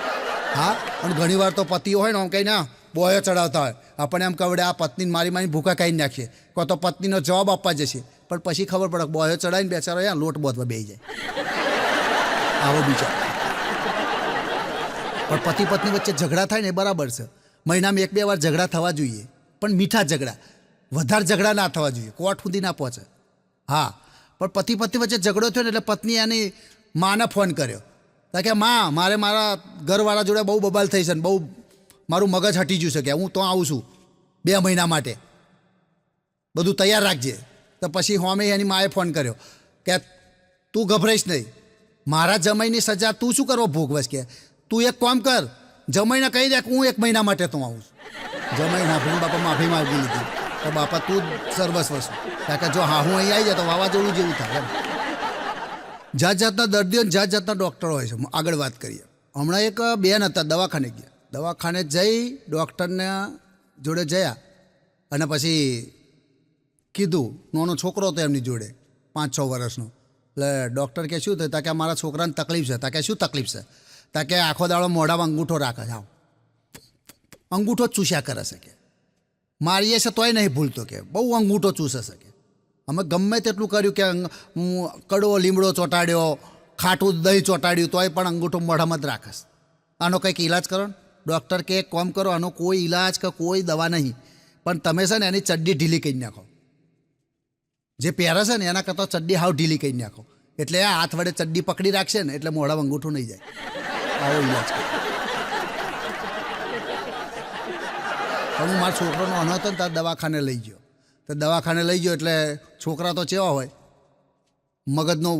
હા, પણ ઘણી વાર તો પતિઓ હોય ને આમ કંઈ ના બોયો ચડાવતા હોય, આપણને એમ કવડે આ પત્નીને મારી ભૂખા ખાઈ નાખીએ, કો તો પત્નીનો જવાબ આપવા જશે. પણ પછી ખબર પડે બોયો ચડાવીને બેચારો યા લોટ બોધવા બેસી જાય. આવો બિચારો. પણ પતિ પત્ની વચ્ચે ઝઘડા થાય ને એ બરાબર છે, મહિનામાં 1-2 વાર ઝઘડા થવા જોઈએ, પણ મીઠા ઝઘડા, વધારે ઝઘડા ના થવા જોઈએ, કોર્ટ સુધી ના પહોંચે. હા, પણ પતિ પત્ની વચ્ચે ઝઘડો થયો ને એટલે પત્ની એની માને ફોન કર્યો કે માં મારે મારા ઘરવાળા જોડે બહુ બબાલ થઈ છે ને બહુ મારું મગજ હટી ગયું છે કે હું તો આવું છું 2 મહિના માટે, બધું તૈયાર રાખજે. તો પછી હોમે એની માએ ફોન કર્યો કે તું ગભરાઈશ નહીં, મારા જમાઈની સજા તું શું કરવા ભોગવશ, કે તું એક કામ કર જમાઈને કહી દે કે હું 1 મહિના માટે તો આવું છું. જમાઈ નાફીને બાપા માફી માગી લીધી. તો બાપા તું જ સર્વસ્વ છું, કારણ કે જો હા હું અહીં આવી જાય તો વાવાઝોડું જેવું થાય. જાત જાતના દર્દીઓ જાત જાતના ડૉક્ટરો હોય છે. આગળ વાત કરીએ. હમણાં એક બેન હતા, દવાખાને ગયા. દવાખાને જઈ ડૉક્ટરને જોડે જયા અને પછી કીધું, નાનો છોકરો હતો એમની જોડે 5-6 વર્ષનો. એટલે ડૉક્ટર કે શું થયું? તા કે મારા છોકરાને તકલીફ છે. તા કે શું તકલીફ છે? તા કે આખો દાડો મોઢામાં અંગૂઠો રાખે છે, અંગૂઠો જ ચૂસ્યા કરે છે કે મારીએ છે તોય નહીં ભૂલતો, કે બહુ અંગૂઠો ચૂસે છે કે અમે ગમે તેટલું કર્યું કે હું કડવો લીમડો ચોંટાડ્યો, ખાટું દહીં ચોંટાડ્યું તોય પણ અંગૂઠો મોઢામાં જ રાખે છે. આનો કંઈક ઈલાજ કરો. ડૉક્ટર કે એક કામ કરો, આનો કોઈ ઈલાજ કે કોઈ દવા નહીં, પણ તમે છે ને એની ચડ્ડી ઢીલી કરી નાખો. જે પહેરે છે ને એના કરતાં ચડ્ડી હાવ ઢીલી કરી નાખો, એટલે આ હાથ વડે ચડ્ડી પકડી રાખશે ને એટલે મોઢામાં અંગૂઠું નહીં જાય. આવો ઈલાજ કરો. પણ હું મારા છોકરાનો અનો હતો ને ત્યારે દવાખાને લઈ ગયો. તો દવાખાને લઈ ગયો એટલે છોકરા તો ચેવા હોય, મગજનો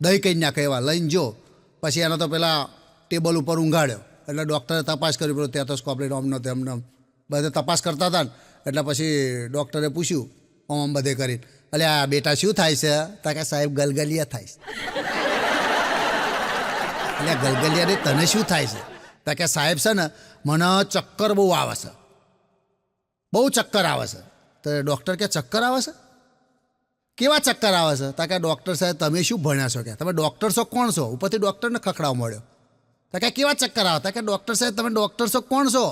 દહીં કરી નાખે એવા. લઈને જો પછી એનો તો પેલા ટેબલ ઉપર ઊંઘાડ્યો. એટલે ડૉક્ટરે તપાસ કરી, પેલો ટેથોસ્કોપ લઈને આમ નહોતો એમને બધે તપાસ કરતા હતા ને. એટલે પછી ડૉક્ટરે પૂછ્યું આમ બધે કરીને, એટલે આ બેટા શું થાય છે? તા કે સાહેબ ગલગલિયા થાય છે. એટલે ગલગલિયાને તને શું થાય છે? તો કે સાહેબ છે ને મને ચક્કર બહુ આવે છે, બહુ ચક્કર આવે છે. તો ડૉક્ટર કે ચક્કર આવે છે? કેવા ચક્કર આવે છે? તો કે ડૉક્ટર સાહેબ તમે શું ભણ્યા છો? કે તમે ડૉક્ટર છો કોણ છો? ઉપરથી ડૉક્ટરને ખખડાવ મળ્યો. તો કે કેવા ચક્કર આવે? તો કે ડૉક્ટર સાહેબ તમે ડૉક્ટર છો કોણ છો?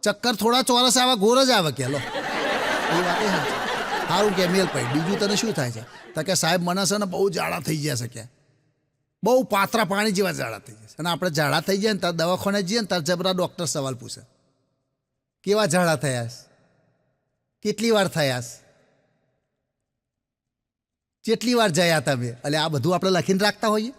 ચક્કર થોડા ચોરસ આવે, ગોળ જ આવે. કે લો એ વાત એ સારું કે મેલ પડી. બીજું તને શું થાય છે? તો કે સાહેબ મને છે ને બહુ ઝાડા થઈ ગયા છે. કે બહુ પાતળા પાણી જેવા ઝાડા થઈ જાય છે. અને આપણે ઝાડા થઈ જાય ને ત્યારે દવાખાને જઈએ ને ત્યારે જબરા ડૉક્ટર સવાલ પૂછે કેવા ઝાડા થયા છે, કેટલી વાર થયા છે, કેટલી વાર જયા તમે. એટલે આ બધું આપણે લખીને રાખતા હોઈએ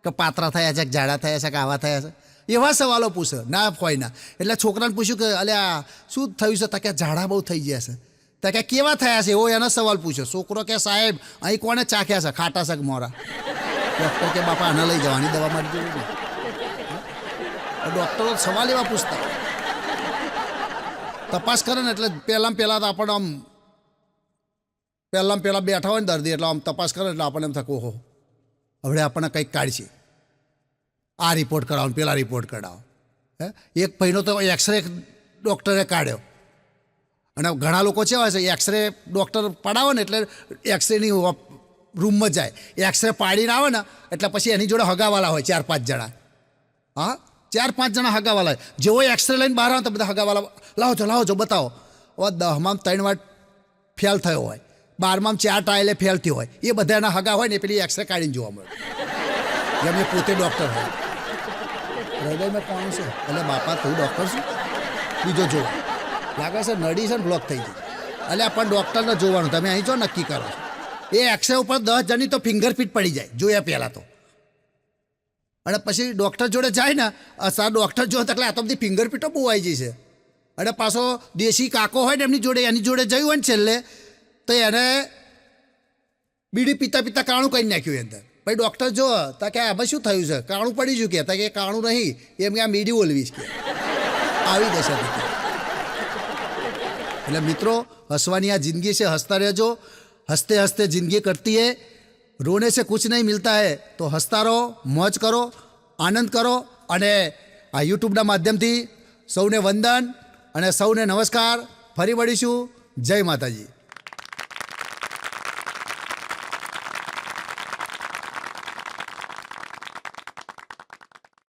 કે પાતળા થયા છે, કે ઝાડા થયા છે, કે આવા થયા છે. એવા સવાલો પૂછે ના હોય ના. એટલે છોકરાને પૂછ્યું કે અલે આ શું થયું છે? તો કે ઝાડા બહુ થઈ ગયા છે. તો કે કેવા થયા છે એવો એનો સવાલ પૂછ્યો. છોકરો કે સાહેબ અહીં કોને ચાખ્યા છે, ખાટા છે કે મોરા? ડૉક્ટર કે બાપા આને લઈ જવાની દવા મારી જોડે નહીં. ડૉક્ટરો સવાલ એવા પૂછતા તપાસ કરે ને એટલે પહેલાં તો આપણને આમ પહેલાં બેઠા હોય ને દર્દી એટલે આમ તપાસ કરે એટલે આપણને એમ થાય ઓહો હવે આપણને કંઈક કાઢશે, આ રિપોર્ટ કરાવો, પેલા રિપોર્ટ કઢાવો. એક ભાઈનો તો એક્સરે ડૉક્ટરે કાઢ્યો. અને ઘણા લોકો કેવા છે એક્સરે ડૉક્ટર પડાવે ને એટલે એક્સરેની રૂમમાં જાય, એક્સરે પાડીને આવે ને એટલે પછી એની જોડે હગાવાલા હોય 4-5 જણા. હા 4-5 જણા હગાવાલા હોય. જેવો એક્સરે લઈને બહાર આવે તો બધા હગાવાલા લાવો છો બતાવો. હવે 10માં 3 વાર ફેલ થયો હોય, 12માં 4 ટ્રાયલે ફેલ થયો હોય, એ બધા એના હગા હોય ને એ પેલી એક્સરે કાઢીને જોવા મળે. જેમ એ પોતે ડૉક્ટર હોય. હૃદયમાં કોણ છે? એટલે બાપા તું ડૉક્ટર છું? બીજો જોવા લાગે છે નડી છે ને બ્લોક થઈ ગઈ. એટલે પણ ડૉક્ટરને જોવાનું, તમે અહીં જો નક્કી કરો છો. એ એક્સરે ઉપર 10 જણની તો ફિંગરપ્રિન્ટ પડી જાય જોયા પહેલાં તો. અને પછી ડૉક્ટર જોડે જાય ને ડૉક્ટર જોડે એટલે આ તો બધી ફિંગરપ્રિન્ટો બહુ આવી જઈ છે. અને પાછો દેશી કાકો હોય ને એની જોડે જયું હોય ને છેલ્લે તો એને બીડી પીતા કાણું કરી નાખ્યું અંદર. પછી ડૉક્ટર જો તો કે આમાં શું થયું છે? કાણું પડી ગયું. કે કે કાણું નહીં એમ કે આ મીડી ઓલવીશ કે આવી દશા હતી. એટલે મિત્રો હસવાની આ જિંદગી છે, હસતા રહેજો. હસતે હસતે જિંદગી કરતી હે, રોને से कुछ नहीं मिलता है. તો હસતા રહો, મોજ કરો, આનંદ કરો. અને આ યુટ્યુબના માધ્યમથી સૌને વંદન અને સૌને નમસ્કાર. ફરી મળીશું. જય માતાજી.